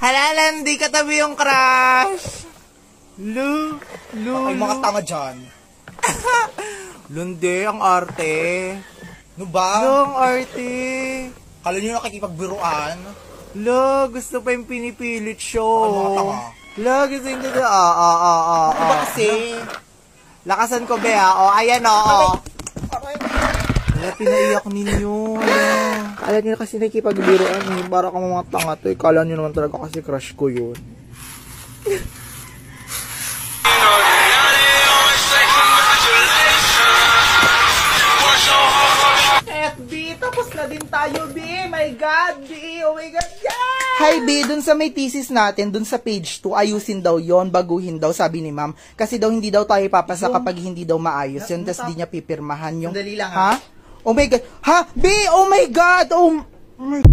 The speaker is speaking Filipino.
Halalan, di katabi yung crush. Lu. Ay, mga tanga dyan. Lundi, ang arte. Ano ba? Ang arte. Kala nyo nakikipagbiruan? Lo, gusto pa yung pinipilit show. Ay, mga tanga. Lo, gusto yung dito. Ano ba kasi? Lakasan ko, Bea. O, ayan, o. Wala, pinaiyak ninyo. Alam nyo kasi nakikipagbiruan. Para ka mga tanga to. Kala nyo naman talaga kasi crush ko yun. FB, tapos na din tayo, B. My God, B. Oh my God, yeah! Hi, B. Dun sa may thesis natin, dun sa page 2, ayusin daw yon, baguhin daw, sabi ni ma'am. Kasi daw hindi daw tayo papasa kapag hindi daw maayos yun, tas di niya pipirmahan yung... Sandali lang, ha? Oh my God. Ha? B! Oh my God! Oh my